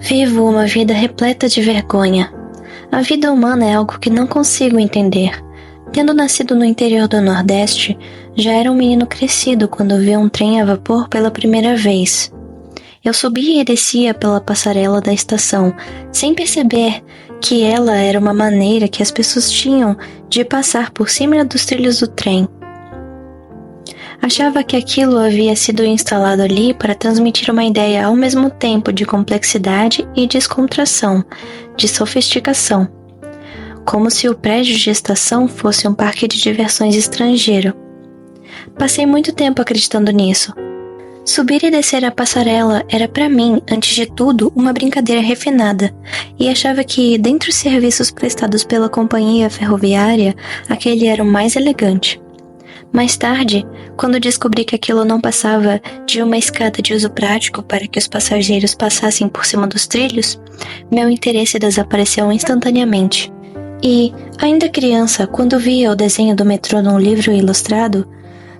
Vivo uma vida repleta de vergonha. A vida humana é algo que não consigo entender. Tendo nascido no interior do Nordeste, já era um menino crescido quando vi um trem a vapor pela primeira vez. Eu subia e descia pela passarela da estação, sem perceber que ela era uma maneira que as pessoas tinham de passar por cima dos trilhos do trem. Achava que aquilo havia sido instalado ali para transmitir uma ideia ao mesmo tempo de complexidade e descontração, de sofisticação. Como se o prédio de estação fosse um parque de diversões estrangeiro. Passei muito tempo acreditando nisso. Subir e descer a passarela era para mim, antes de tudo, uma brincadeira refinada, e achava que, dentre os serviços prestados pela companhia ferroviária, aquele era o mais elegante. Mais tarde, quando descobri que aquilo não passava de uma escada de uso prático para que os passageiros passassem por cima dos trilhos, meu interesse desapareceu instantaneamente. E, ainda criança, quando via o desenho do metrô num livro ilustrado,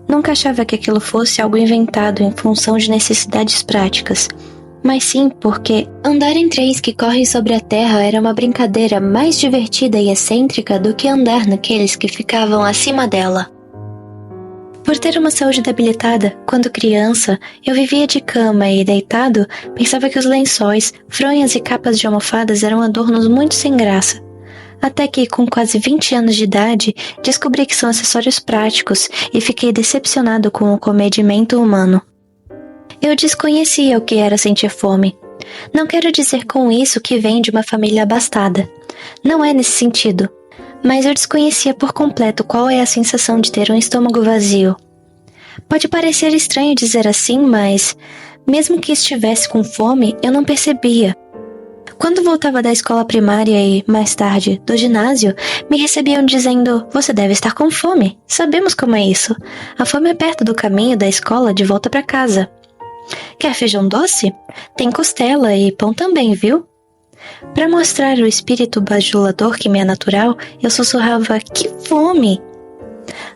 nunca achava que aquilo fosse algo inventado em função de necessidades práticas, mas sim porque andar em trens que correm sobre a terra era uma brincadeira mais divertida e excêntrica do que andar naqueles que ficavam acima dela. Por ter uma saúde debilitada, quando criança, eu vivia de cama e, deitado, pensava que os lençóis, fronhas e capas de almofadas eram adornos muito sem graça. Até que, com quase 20 anos de idade, descobri que são acessórios práticos e fiquei decepcionado com o comedimento humano. Eu desconhecia o que era sentir fome. Não quero dizer com isso que vem de uma família abastada. Não é nesse sentido. Mas eu desconhecia por completo qual é a sensação de ter um estômago vazio. Pode parecer estranho dizer assim, mas, mesmo que estivesse com fome, eu não percebia. Quando voltava da escola primária e, mais tarde, do ginásio, me recebiam dizendo: "Você deve estar com fome. Sabemos como é isso. A fome é perto do caminho da escola de volta para casa. Quer feijão doce? Tem costela e pão também, viu?" Para mostrar o espírito bajulador que me é natural, eu sussurrava: "Que fome!"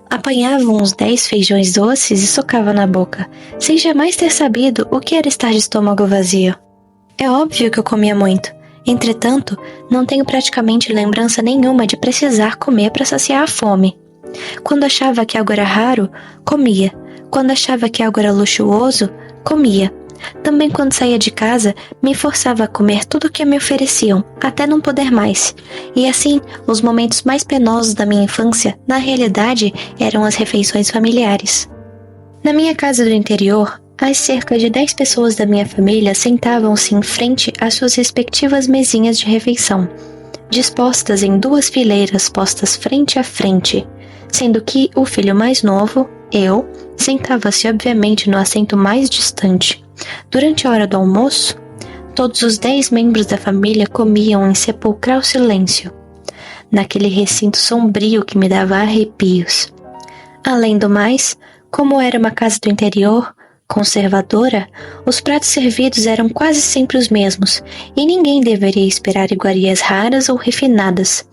Apanhava uns 10 feijões doces e socava na boca, sem jamais ter sabido o que era estar de estômago vazio. É óbvio que eu comia muito. Entretanto, não tenho praticamente lembrança nenhuma de precisar comer para saciar a fome. Quando achava que algo era raro, comia. Quando achava que algo era luxuoso, comia. Também quando saía de casa, me forçava a comer tudo o que me ofereciam, até não poder mais. E assim, os momentos mais penosos da minha infância, na realidade, eram as refeições familiares. Na minha casa do interior, as cerca de 10 pessoas da minha família sentavam-se em frente às suas respectivas mesinhas de refeição, dispostas em 2 fileiras postas frente a frente, sendo que o filho mais novo, eu, sentava-se obviamente no assento mais distante. Durante a hora do almoço, todos os 10 membros da família comiam em sepulcral silêncio, naquele recinto sombrio que me dava arrepios. Além do mais, como era uma casa do interior, conservadora, os pratos servidos eram quase sempre os mesmos, e ninguém deveria esperar iguarias raras ou refinadas.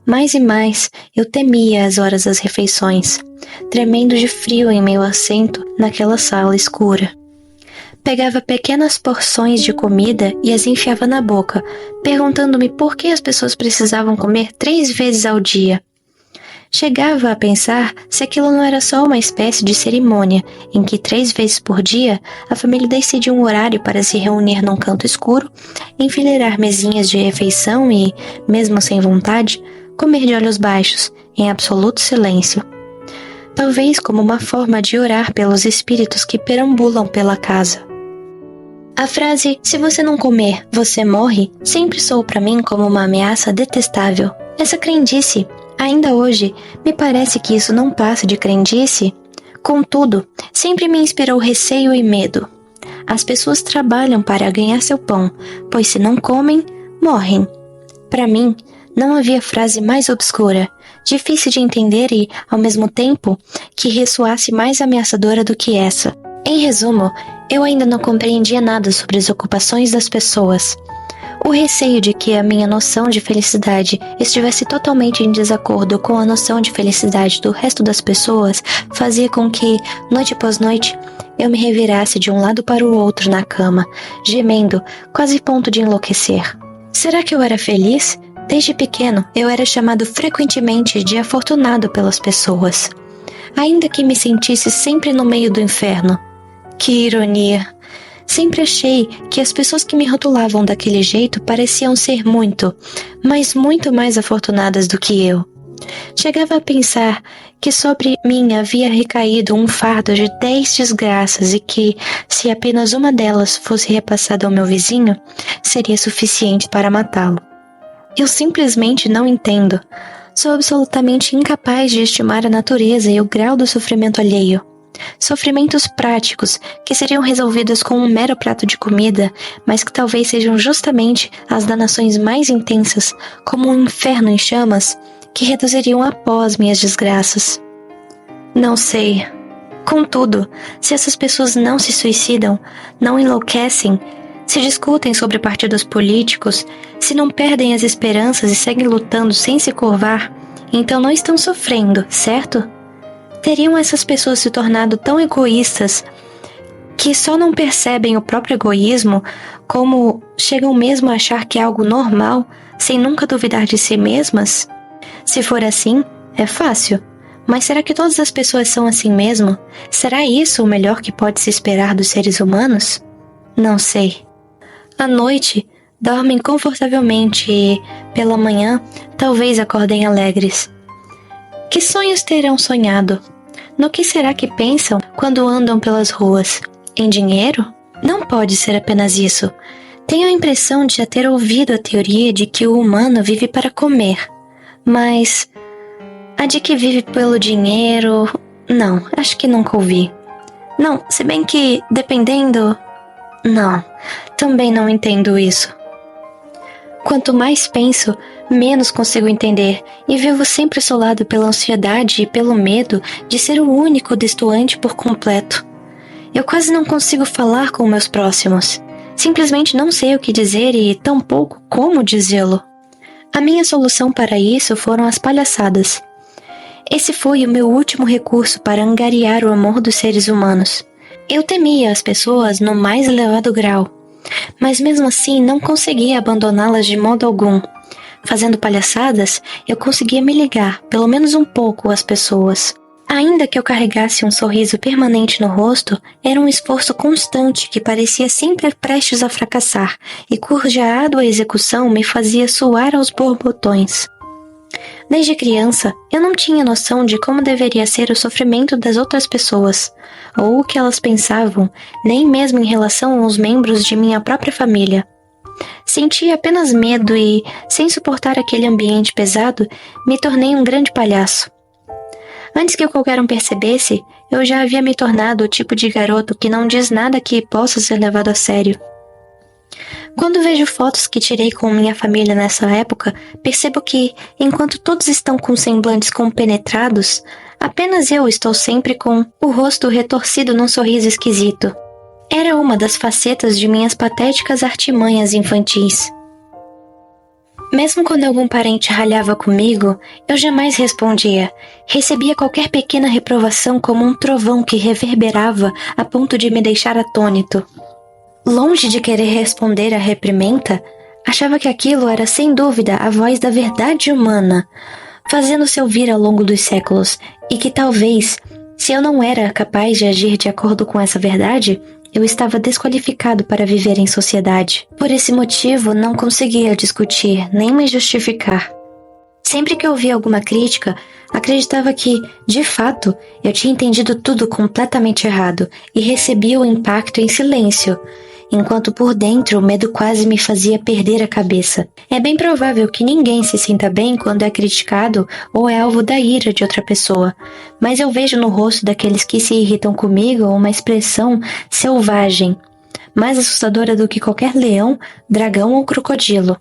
Mais e mais, eu temia as horas das refeições, tremendo de frio em meu assento naquela sala escura. Pegava pequenas porções de comida e as enfiava na boca, perguntando-me por que as pessoas precisavam comer 3 vezes ao dia. Chegava a pensar se aquilo não era só uma espécie de cerimônia, em que 3 vezes por dia a família decidia um horário para se reunir num canto escuro, enfileirar mesinhas de refeição e, mesmo sem vontade, comer de olhos baixos, em absoluto silêncio. Talvez como uma forma de orar pelos espíritos que perambulam pela casa. A frase "se você não comer, você morre" sempre soou para mim como uma ameaça detestável. Essa crendice, ainda hoje, me parece que isso não passa de crendice. Contudo, sempre me inspirou receio e medo. As pessoas trabalham para ganhar seu pão, pois se não comem, morrem. Para mim, não havia frase mais obscura, difícil de entender e, ao mesmo tempo, que ressoasse mais ameaçadora do que essa. Em resumo, eu ainda não compreendia nada sobre as ocupações das pessoas. O receio de que a minha noção de felicidade estivesse totalmente em desacordo com a noção de felicidade do resto das pessoas fazia com que, noite após noite, eu me revirasse de um lado para o outro na cama, gemendo, quase a ponto de enlouquecer. Será que eu era feliz? Desde pequeno, eu era chamado frequentemente de afortunado pelas pessoas, ainda que me sentisse sempre no meio do inferno. Que ironia! Sempre achei que as pessoas que me rotulavam daquele jeito pareciam ser muito, mas muito mais afortunadas do que eu. Chegava a pensar que sobre mim havia recaído um fardo de 10 desgraças e que, se apenas uma delas fosse repassada ao meu vizinho, seria suficiente para matá-lo. Eu simplesmente não entendo. Sou absolutamente incapaz de estimar a natureza e o grau do sofrimento alheio. Sofrimentos práticos que seriam resolvidos com um mero prato de comida, mas que talvez sejam justamente as danações mais intensas, como um inferno em chamas, que reduziriam a pó as minhas desgraças. Não sei. Contudo, se essas pessoas não se suicidam, não enlouquecem, se discutem sobre partidos políticos, se não perdem as esperanças e seguem lutando sem se curvar, então não estão sofrendo, certo? Teriam essas pessoas se tornado tão egoístas que só não percebem o próprio egoísmo, como chegam mesmo a achar que é algo normal, sem nunca duvidar de si mesmas? Se for assim, é fácil. Mas será que todas as pessoas são assim mesmo? Será isso o melhor que pode se esperar dos seres humanos? Não sei. À noite, dormem confortavelmente e, pela manhã, talvez acordem alegres. Que sonhos terão sonhado? No que será que pensam quando andam pelas ruas? Em dinheiro? Não pode ser apenas isso. Tenho a impressão de já ter ouvido a teoria de que o humano vive para comer. Mas a de que vive pelo dinheiro... Não, acho que nunca ouvi. Não, se bem que, dependendo... Não, também não entendo isso. Quanto mais penso, menos consigo entender, e vivo sempre assolado pela ansiedade e pelo medo de ser o único destoante por completo. Eu quase não consigo falar com meus próximos. Simplesmente não sei o que dizer e tampouco como dizê-lo. A minha solução para isso foram as palhaçadas. Esse foi o meu último recurso para angariar o amor dos seres humanos. Eu temia as pessoas no mais elevado grau, mas mesmo assim não conseguia abandoná-las de modo algum. Fazendo palhaçadas, eu conseguia me ligar, pelo menos um pouco, às pessoas. Ainda que eu carregasse um sorriso permanente no rosto, era um esforço constante que parecia sempre prestes a fracassar e cuja árdua execução me fazia suar aos borbotões. Desde criança, eu não tinha noção de como deveria ser o sofrimento das outras pessoas, ou o que elas pensavam, nem mesmo em relação aos membros de minha própria família. Sentia apenas medo e, sem suportar aquele ambiente pesado, me tornei um grande palhaço. Antes que qualquer um percebesse, eu já havia me tornado o tipo de garoto que não diz nada que possa ser levado a sério. Quando vejo fotos que tirei com minha família nessa época, percebo que, enquanto todos estão com semblantes compenetrados, apenas eu estou sempre com o rosto retorcido num sorriso esquisito. Era uma das facetas de minhas patéticas artimanhas infantis. Mesmo quando algum parente ralhava comigo, eu jamais respondia. Recebia qualquer pequena reprovação como um trovão que reverberava a ponto de me deixar atônito. Longe de querer responder à reprimenda, achava que aquilo era sem dúvida a voz da verdade humana, fazendo-se ouvir ao longo dos séculos, e que talvez, se eu não era capaz de agir de acordo com essa verdade, eu estava desqualificado para viver em sociedade. Por esse motivo, não conseguia discutir, nem me justificar. Sempre que ouvia alguma crítica, acreditava que, de fato, eu tinha entendido tudo completamente errado e recebia o impacto em silêncio, enquanto por dentro o medo quase me fazia perder a cabeça. É bem provável que ninguém se sinta bem quando é criticado ou é alvo da ira de outra pessoa, mas eu vejo no rosto daqueles que se irritam comigo uma expressão selvagem, mais assustadora do que qualquer leão, dragão ou crocodilo.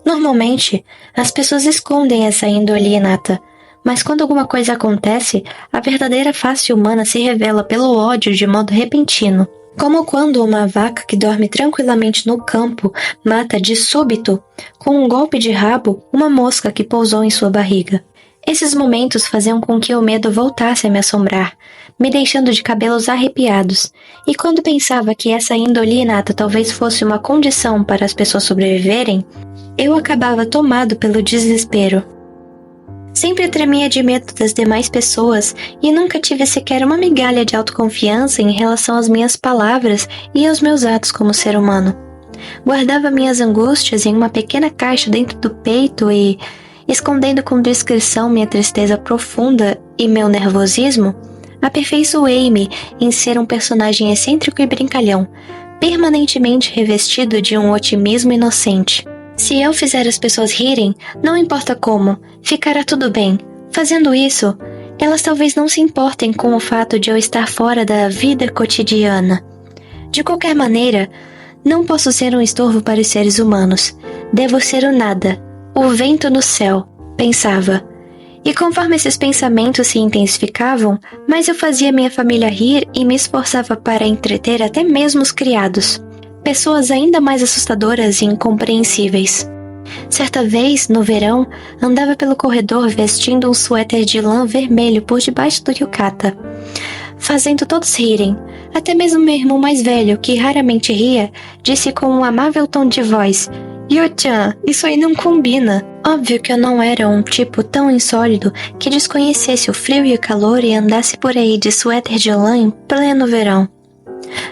Normalmente, as pessoas escondem essa índole inata, mas quando alguma coisa acontece, a verdadeira face humana se revela pelo ódio de modo repentino. Como quando uma vaca que dorme tranquilamente no campo mata de súbito, com um golpe de rabo, uma mosca que pousou em sua barriga. Esses momentos faziam com que o medo voltasse a me assombrar, me deixando de cabelos arrepiados, e quando pensava que essa índole inata talvez fosse uma condição para as pessoas sobreviverem, eu acabava tomado pelo desespero. Sempre tremia de medo das demais pessoas e nunca tive sequer uma migalha de autoconfiança em relação às minhas palavras e aos meus atos como ser humano. Guardava minhas angústias em uma pequena caixa dentro do peito e, escondendo com discrição minha tristeza profunda e meu nervosismo, aperfeiçoei-me em ser um personagem excêntrico e brincalhão, permanentemente revestido de um otimismo inocente. Se eu fizer as pessoas rirem, não importa como, ficará tudo bem. Fazendo isso, elas talvez não se importem com o fato de eu estar fora da vida cotidiana. De qualquer maneira, não posso ser um estorvo para os seres humanos. Devo ser o nada, o vento no céu, pensava. E conforme esses pensamentos se intensificavam, mais eu fazia minha família rir e me esforçava para entreter até mesmo os criados. Pessoas ainda mais assustadoras e incompreensíveis. Certa vez, no verão, andava pelo corredor vestindo um suéter de lã vermelho por debaixo do yukata, fazendo todos rirem. Até mesmo meu irmão mais velho, que raramente ria, disse com um amável tom de voz: "Yo-chan, isso aí não combina." Óbvio que eu não era um tipo tão insólido que desconhecesse o frio e o calor e andasse por aí de suéter de lã em pleno verão.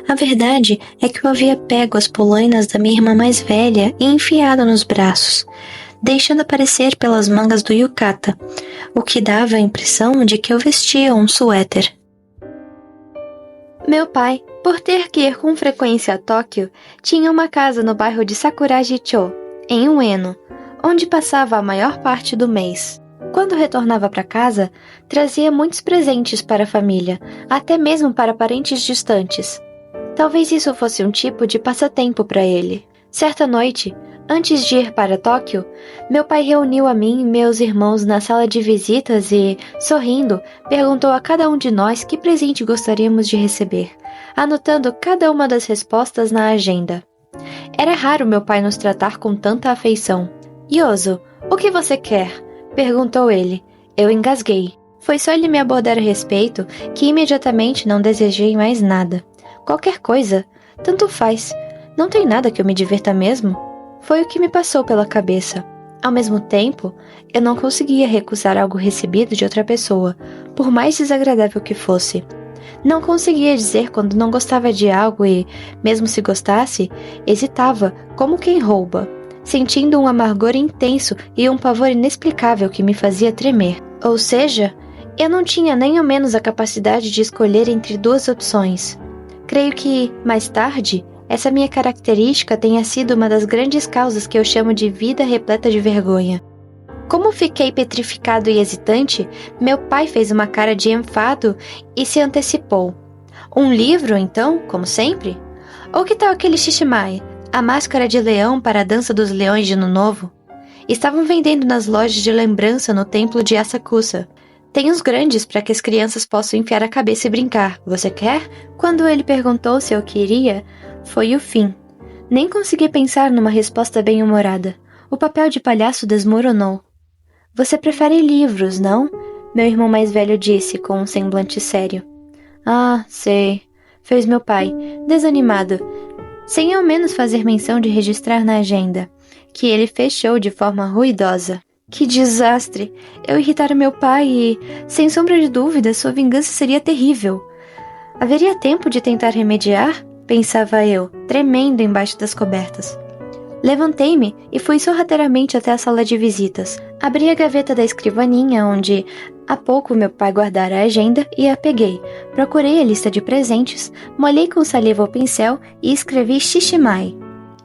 A verdade é que eu havia pego as polainas da minha irmã mais velha e enfiado nos braços, deixando aparecer pelas mangas do yukata, o que dava a impressão de que eu vestia um suéter. Meu pai, por ter que ir com frequência a Tóquio, tinha uma casa no bairro de Sakuraji-cho, em Ueno, onde passava a maior parte do mês. Quando retornava para casa, trazia muitos presentes para a família, até mesmo para parentes distantes. Talvez isso fosse um tipo de passatempo para ele. Certa noite, antes de ir para Tóquio, meu pai reuniu a mim e meus irmãos na sala de visitas e, sorrindo, perguntou a cada um de nós que presente gostaríamos de receber, anotando cada uma das respostas na agenda. Era raro meu pai nos tratar com tanta afeição. "Yoso, o que você quer?" perguntou ele. Eu engasguei. Foi só ele me abordar a respeito que imediatamente não desejei mais nada. Qualquer coisa, tanto faz. Não tem nada que eu me divirta mesmo. Foi o que me passou pela cabeça. Ao mesmo tempo, eu não conseguia recusar algo recebido de outra pessoa, por mais desagradável que fosse. Não conseguia dizer quando não gostava de algo e, mesmo se gostasse, hesitava, como quem rouba, sentindo um amargor intenso e um pavor inexplicável que me fazia tremer. Ou seja, eu não tinha nem ao menos a capacidade de escolher entre duas opções. Creio que, mais tarde, essa minha característica tenha sido uma das grandes causas que eu chamo de vida repleta de vergonha. Como fiquei petrificado e hesitante, meu pai fez uma cara de enfado e se antecipou. "Um livro, então, como sempre? Ou que tal aquele Shishimai, a máscara de leão para a dança dos leões de Ano Novo? Estavam vendendo nas lojas de lembrança no templo de Asakusa. Tem uns grandes para que as crianças possam enfiar a cabeça e brincar. Você quer?" Quando ele perguntou se eu queria, foi o fim. Nem consegui pensar numa resposta bem-humorada. O papel de palhaço desmoronou. "Você prefere livros, não?" meu irmão mais velho disse com um semblante sério. "Ah, sei", fez meu pai, desanimado, sem ao menos fazer menção de registrar na agenda, que ele fechou de forma ruidosa. Que desastre! Eu irritara meu pai e, sem sombra de dúvida, sua vingança seria terrível. Haveria tempo de tentar remediar? Pensava eu, tremendo embaixo das cobertas. Levantei-me e fui sorrateiramente até a sala de visitas. Abri a gaveta da escrivaninha onde, há pouco, meu pai guardara a agenda e a peguei. Procurei a lista de presentes, molhei com saliva o pincel e escrevi Shishimai,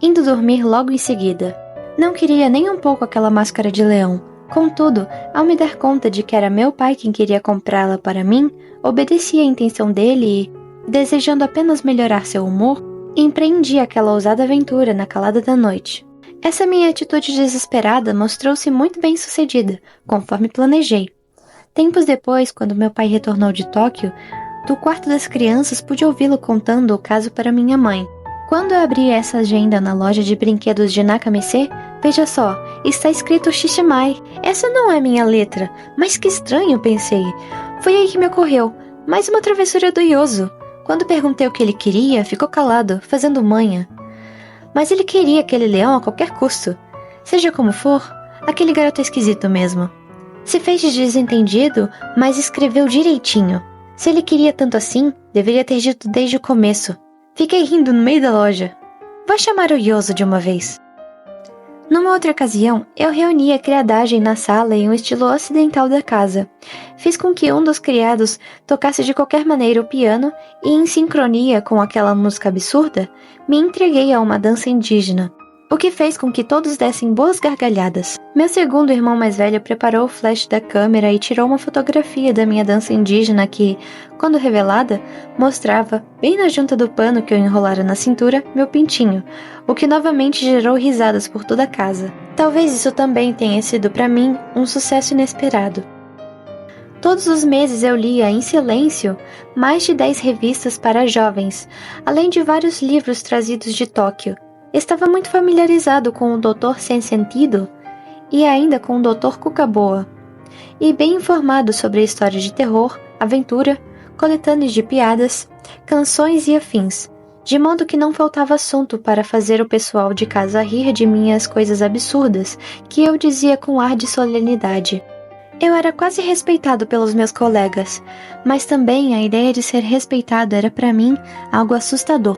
indo dormir logo em seguida. Não queria nem um pouco aquela máscara de leão. Contudo, ao me dar conta de que era meu pai quem queria comprá-la para mim, obedeci à intenção dele e, desejando apenas melhorar seu humor, empreendi aquela ousada aventura na calada da noite. Essa minha atitude desesperada mostrou-se muito bem sucedida, conforme planejei. Tempos depois, quando meu pai retornou de Tóquio, do quarto das crianças pude ouvi-lo contando o caso para minha mãe. Quando eu abri essa agenda na loja de brinquedos de Nakamese, veja só, está escrito Shishimai. Essa não é minha letra, mas que estranho, pensei. Foi aí que me ocorreu, mais uma travessura do Yoso. Quando perguntei o que ele queria, ficou calado, fazendo manha. Mas ele queria aquele leão a qualquer custo. Seja como for, aquele garoto é esquisito mesmo. Se fez de desentendido, mas escreveu direitinho. Se ele queria tanto assim, deveria ter dito desde o começo. Fiquei rindo no meio da loja. Vou chamar o Yoso de uma vez. Numa outra ocasião, eu reuni a criadagem na sala em um estilo ocidental da casa. Fiz com que um dos criados tocasse de qualquer maneira o piano e, em sincronia com aquela música absurda, me entreguei a uma dança indígena, o que fez com que todos dessem boas gargalhadas. Meu segundo irmão mais velho preparou o flash da câmera e tirou uma fotografia da minha dança indígena que, quando revelada, mostrava, bem na junta do pano que eu enrolara na cintura, meu pintinho, o que novamente gerou risadas por toda a casa. Talvez isso também tenha sido para mim um sucesso inesperado. Todos os meses eu lia, em silêncio, mais de 10 revistas para jovens, além de vários livros trazidos de Tóquio. Estava muito familiarizado com o Dr. Sem Sentido e ainda com o Dr. Cucaboa, e bem informado sobre a história de terror, aventura, coletâneas de piadas, canções e afins, de modo que não faltava assunto para fazer o pessoal de casa rir de minhas coisas absurdas, que eu dizia com ar de solenidade. Eu era quase respeitado pelos meus colegas, mas também a ideia de ser respeitado era para mim algo assustador.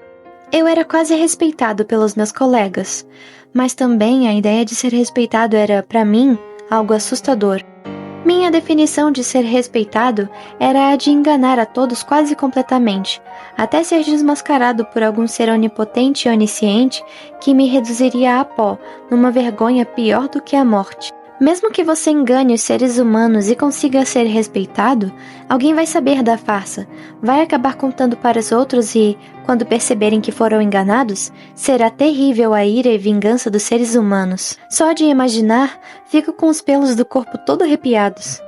Minha definição de ser respeitado era a de enganar a todos quase completamente, até ser desmascarado por algum ser onipotente e onisciente que me reduziria a pó, numa vergonha pior do que a morte. Mesmo que você engane os seres humanos e consiga ser respeitado, alguém vai saber da farsa, vai acabar contando para os outros e, quando perceberem que foram enganados, será terrível a ira e vingança dos seres humanos. Só de imaginar, fico com os pelos do corpo todo arrepiados.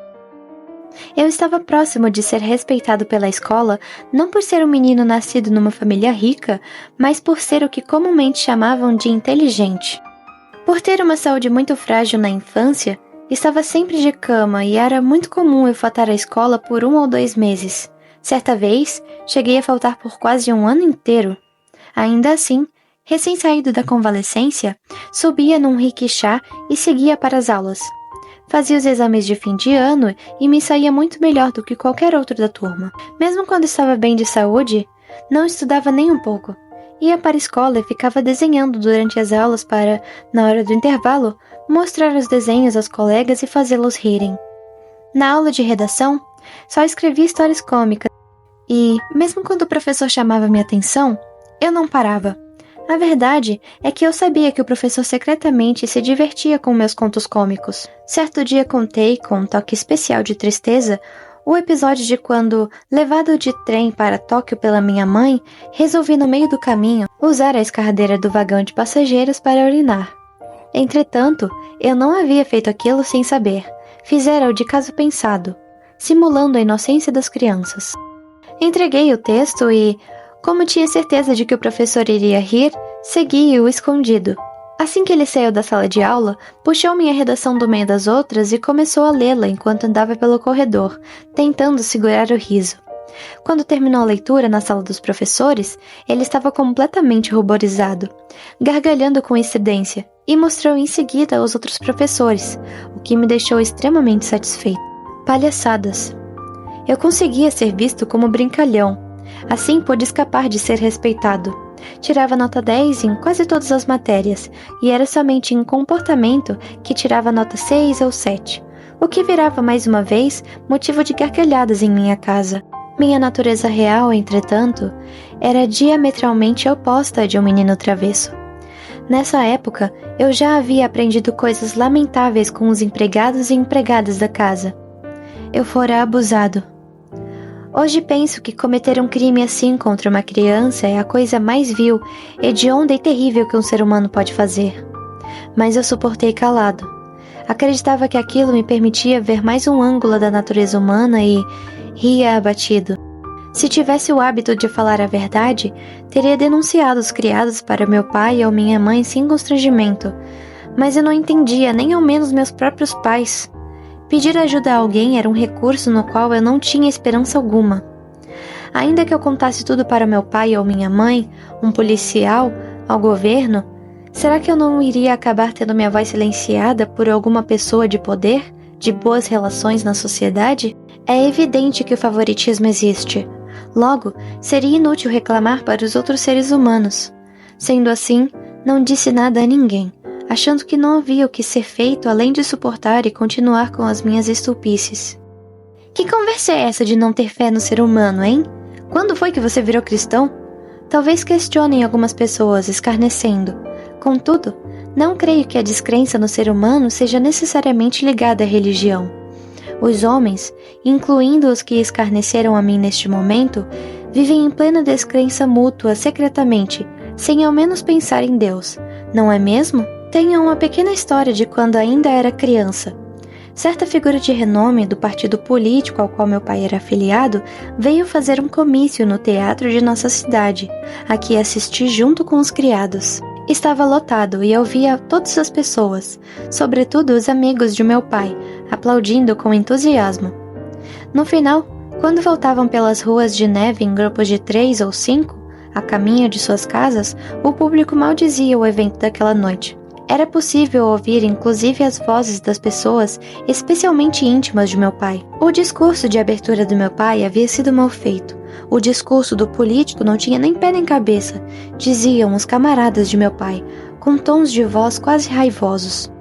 Eu estava próximo de ser respeitado pela escola, não por ser um menino nascido numa família rica, mas por ser o que comumente chamavam de inteligente. Por ter uma saúde muito frágil na infância, estava sempre de cama e era muito comum eu faltar à escola por 1 ou 2 meses. Certa vez, cheguei a faltar por quase 1 ano inteiro. Ainda assim, recém-saído da convalescência, subia num rickshaw e seguia para as aulas. Fazia os exames de fim de ano e me saía muito melhor do que qualquer outro da turma. Mesmo quando estava bem de saúde, não estudava nem um pouco. Ia para a escola e ficava desenhando durante as aulas para, na hora do intervalo, mostrar os desenhos aos colegas e fazê-los rirem. Na aula de redação, só escrevia histórias cômicas e, mesmo quando o professor chamava minha atenção, eu não parava. A verdade é que eu sabia que o professor secretamente se divertia com meus contos cômicos. Certo dia contei, com um toque especial de tristeza, o episódio de quando, levado de trem para Tóquio pela minha mãe, resolvi no meio do caminho usar a escardeira do vagão de passageiros para urinar. Entretanto, eu não havia feito aquilo sem saber. Fizera-o de caso pensado, simulando a inocência das crianças. Entreguei o texto e, como tinha certeza de que o professor iria rir, segui-o escondido. Assim que ele saiu da sala de aula, puxou minha redação do meio das outras e começou a lê-la enquanto andava pelo corredor, tentando segurar o riso. Quando terminou a leitura na sala dos professores, ele estava completamente ruborizado, gargalhando com estridência, e mostrou em seguida aos outros professores, o que me deixou extremamente satisfeito. Palhaçadas. Eu conseguia ser visto como brincalhão, assim pude escapar de ser respeitado. Tirava nota 10 em quase todas as matérias, e era somente em comportamento que tirava nota 6 ou 7, o que virava mais uma vez motivo de gargalhadas em minha casa. Minha natureza real, entretanto, era diametralmente oposta à de um menino travesso. Nessa época, eu já havia aprendido coisas lamentáveis com os empregados e empregadas da casa. Eu fora abusado. Hoje penso que cometer um crime assim contra uma criança é a coisa mais vil, hedionda e terrível que um ser humano pode fazer. Mas eu suportei calado. Acreditava que aquilo me permitia ver mais um ângulo da natureza humana e ria abatido. Se tivesse o hábito de falar a verdade, teria denunciado os criados para meu pai ou minha mãe sem constrangimento, mas eu não entendia nem ao menos meus próprios pais. Pedir ajuda a alguém era um recurso no qual eu não tinha esperança alguma. Ainda que eu contasse tudo para meu pai ou minha mãe, um policial, ao governo, será que eu não iria acabar tendo minha voz silenciada por alguma pessoa de poder, de boas relações na sociedade? É evidente que o favoritismo existe. Logo, seria inútil reclamar para os outros seres humanos. Sendo assim, não disse nada a ninguém, achando que não havia o que ser feito além de suportar e continuar com as minhas estulpices. Que conversa é essa de não ter fé no ser humano, hein? Quando foi que você virou cristão? Talvez questionem algumas pessoas, escarnecendo. Contudo, não creio que a descrença no ser humano seja necessariamente ligada à religião. Os homens, incluindo os que escarneceram a mim neste momento, vivem em plena descrença mútua secretamente, sem ao menos pensar em Deus, não é mesmo? Tenho uma pequena história de quando ainda era criança. Certa figura de renome do partido político ao qual meu pai era afiliado veio fazer um comício no teatro de nossa cidade, a que assisti junto com os criados. Estava lotado e eu via todas as pessoas, sobretudo os amigos de meu pai, aplaudindo com entusiasmo. No final, quando voltavam pelas ruas de neve em grupos de 3 ou 5, a caminho de suas casas, o público maldizia o evento daquela noite. Era possível ouvir inclusive as vozes das pessoas especialmente íntimas de meu pai. O discurso de abertura do meu pai havia sido mal feito. O discurso do político não tinha nem pé nem cabeça, diziam os camaradas de meu pai, com tons de voz quase raivosos.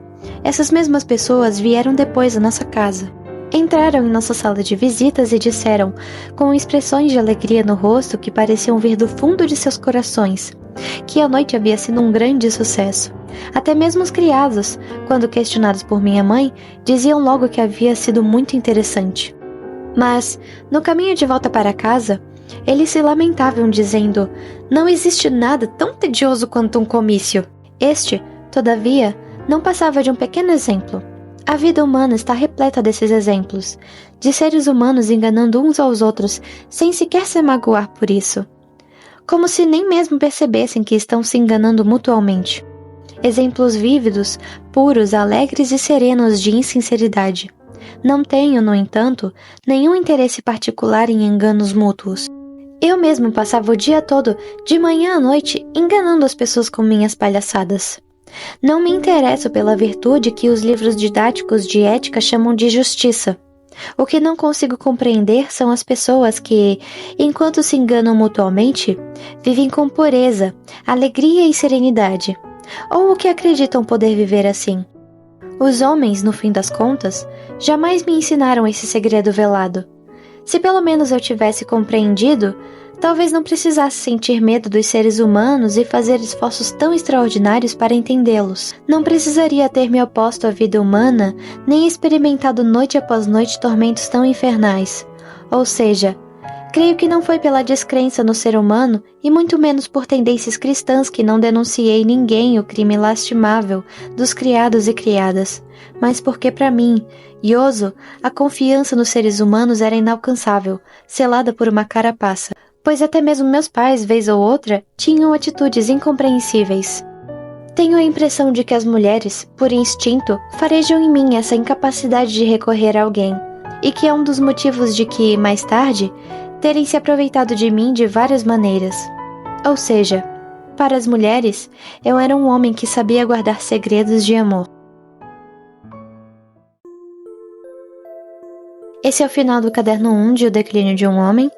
Essas mesmas pessoas vieram depois à nossa casa. Entraram em nossa sala de visitas e disseram, com expressões de alegria no rosto que pareciam vir do fundo de seus corações, que a noite havia sido um grande sucesso. Até mesmo os criados, quando questionados por minha mãe, diziam logo que havia sido muito interessante. Mas, no caminho de volta para casa, eles se lamentavam dizendo: não existe nada tão tedioso quanto um comício. Este, todavia, não passava de um pequeno exemplo. A vida humana está repleta desses exemplos, de seres humanos enganando uns aos outros, sem sequer se magoar por isso. Como se nem mesmo percebessem que estão se enganando mutuamente. Exemplos vívidos, puros, alegres e serenos de insinceridade. Não tenho, no entanto, nenhum interesse particular em enganos mútuos. Eu mesmo passava o dia todo, de manhã à noite, enganando as pessoas com minhas palhaçadas. Não me interesso pela virtude que os livros didáticos de ética chamam de justiça. O que não consigo compreender são as pessoas que, enquanto se enganam mutuamente, vivem com pureza, alegria e serenidade, ou o que acreditam poder viver assim. Os homens, no fim das contas, jamais me ensinaram esse segredo velado. Se pelo menos eu tivesse compreendido, talvez não precisasse sentir medo dos seres humanos e fazer esforços tão extraordinários para entendê-los. Não precisaria ter me oposto à vida humana, nem experimentado noite após noite tormentos tão infernais. Ou seja, creio que não foi pela descrença no ser humano e muito menos por tendências cristãs que não denunciei ninguém o crime lastimável dos criados e criadas, mas porque para mim, Ioso, a confiança nos seres humanos era inalcançável, selada por uma carapaça, pois até mesmo meus pais, vez ou outra, tinham atitudes incompreensíveis. Tenho a impressão de que as mulheres, por instinto, farejam em mim essa incapacidade de recorrer a alguém, e que é um dos motivos de que, mais tarde, terem se aproveitado de mim de várias maneiras. Ou seja, para as mulheres, eu era um homem que sabia guardar segredos de amor. Esse é o final do caderno 1 de O Declínio de um Homem.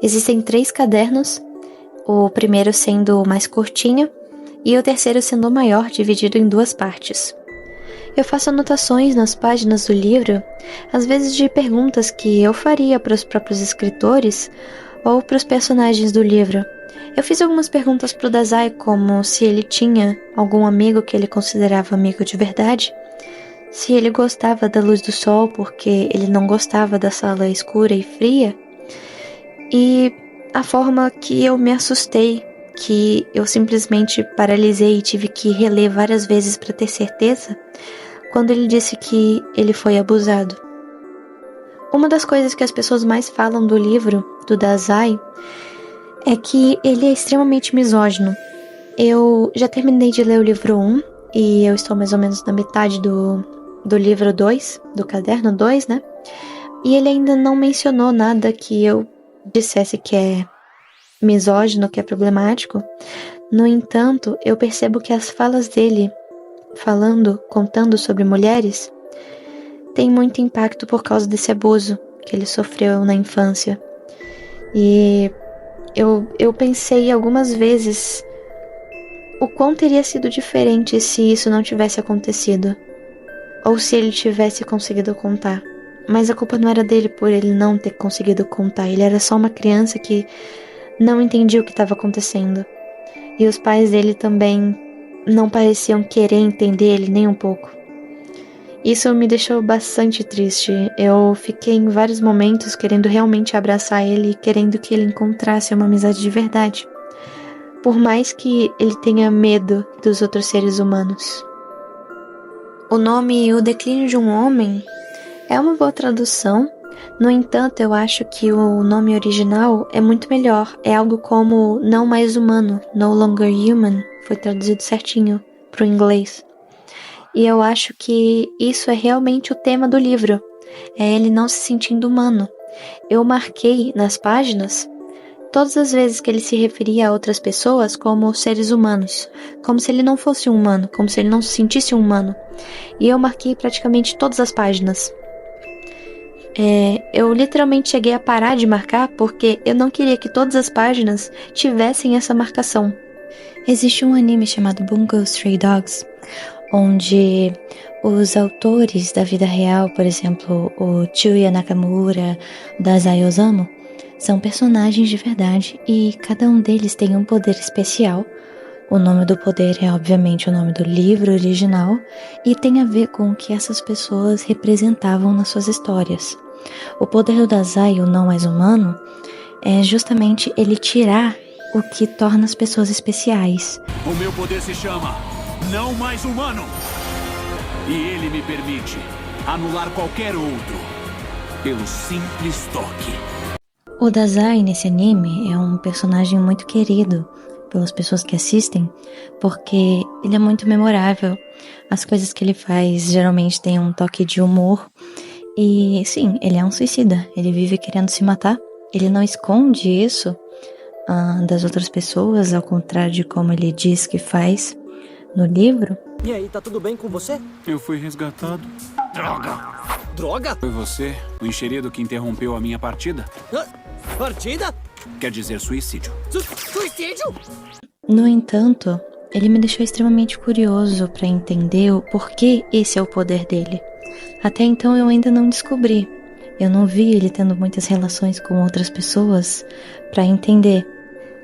Existem 3 cadernos, o primeiro sendo o mais curtinho e o terceiro sendo o maior, dividido em 2 partes. Eu faço anotações nas páginas do livro, às vezes de perguntas que eu faria para os próprios escritores ou para os personagens do livro. Eu fiz algumas perguntas para o Dazai, como se ele tinha algum amigo que ele considerava amigo de verdade, se ele gostava da luz do sol porque ele não gostava da sala escura e fria, e a forma que eu me assustei, que eu simplesmente paralisei e tive que reler várias vezes para ter certeza, quando ele disse que ele foi abusado. Uma das coisas que as pessoas mais falam do livro, do Dazai, é que ele é extremamente misógino. Eu já terminei de ler o livro 1 e eu estou mais ou menos na metade do livro 2, do caderno 2, né? E ele ainda não mencionou nada que eu dissesse que é misógino, que é problemático. No entanto, eu percebo que as falas dele, contando sobre mulheres, tem muito impacto por causa desse abuso que ele sofreu na infância. E eu pensei algumas vezes o quão teria sido diferente se isso não tivesse acontecido, ou se ele tivesse conseguido contar. Mas a culpa não era dele por ele não ter conseguido contar, ele era só uma criança que não entendia o que estava acontecendo. E os pais dele também não pareciam querer entender ele nem um pouco. Isso me deixou bastante triste. Eu fiquei em vários momentos querendo realmente abraçar ele e querendo que ele encontrasse uma amizade de verdade. Por mais que ele tenha medo dos outros seres humanos. O nome O Declínio de um Homem é uma boa tradução. No entanto, eu acho que o nome original é muito melhor. É algo como Não Mais Humano, No Longer Human. Foi traduzido certinho para o inglês. E eu acho que isso é realmente o tema do livro. É ele não se sentindo humano. Eu marquei nas páginas todas as vezes que ele se referia a outras pessoas como seres humanos. Como se ele não fosse um humano, como se ele não se sentisse um humano. E eu marquei praticamente todas as páginas. Eu literalmente cheguei a parar de marcar porque eu não queria que todas as páginas tivessem essa marcação. Existe um anime chamado Bungo Stray Dogs, onde os autores da vida real, por exemplo, o Chuya Nakamura, o Dazai Osamu, são personagens de verdade e cada um deles tem um poder especial. O nome do poder é obviamente o nome do livro original e tem a ver com o que essas pessoas representavam nas suas histórias. O poder do Dazai, o não mais humano, é justamente ele tirar o que torna as pessoas especiais. O meu poder se chama Não Mais Humano. E ele me permite anular qualquer outro pelo simples toque. O Dazai nesse anime é um personagem muito querido pelas pessoas que assistem, porque ele é muito memorável. As coisas que ele faz geralmente têm um toque de humor. E sim, ele é um suicida. Ele vive querendo se matar. Ele não esconde isso das outras pessoas, ao contrário de como ele diz que faz no livro. E aí, tá tudo bem com você? Eu fui resgatado. Droga! Droga? Foi você, o enxerido que interrompeu a minha partida? Partida? Quer dizer suicídio. Suicídio? No entanto, ele me deixou extremamente curioso para entender o porquê esse é o poder dele. Até então eu ainda não descobri. Eu não vi ele tendo muitas relações com outras pessoas para entender.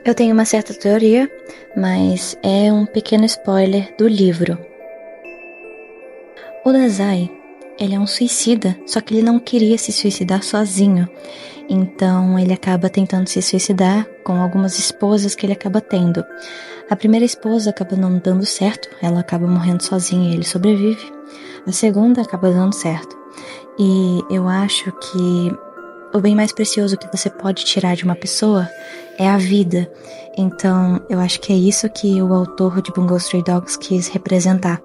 Eu tenho uma certa teoria, mas é um pequeno spoiler do livro. O Dazai, ele é um suicida, só que ele não queria se suicidar sozinho. Então ele acaba tentando se suicidar com algumas esposas que ele acaba tendo. A primeira esposa acaba não dando certo, ela acaba morrendo sozinha e ele sobrevive. A segunda acaba dando certo. E eu acho que o bem mais precioso que você pode tirar de uma pessoa é a vida. Então eu acho que é isso que o autor de Bungo Stray Dogs quis representar.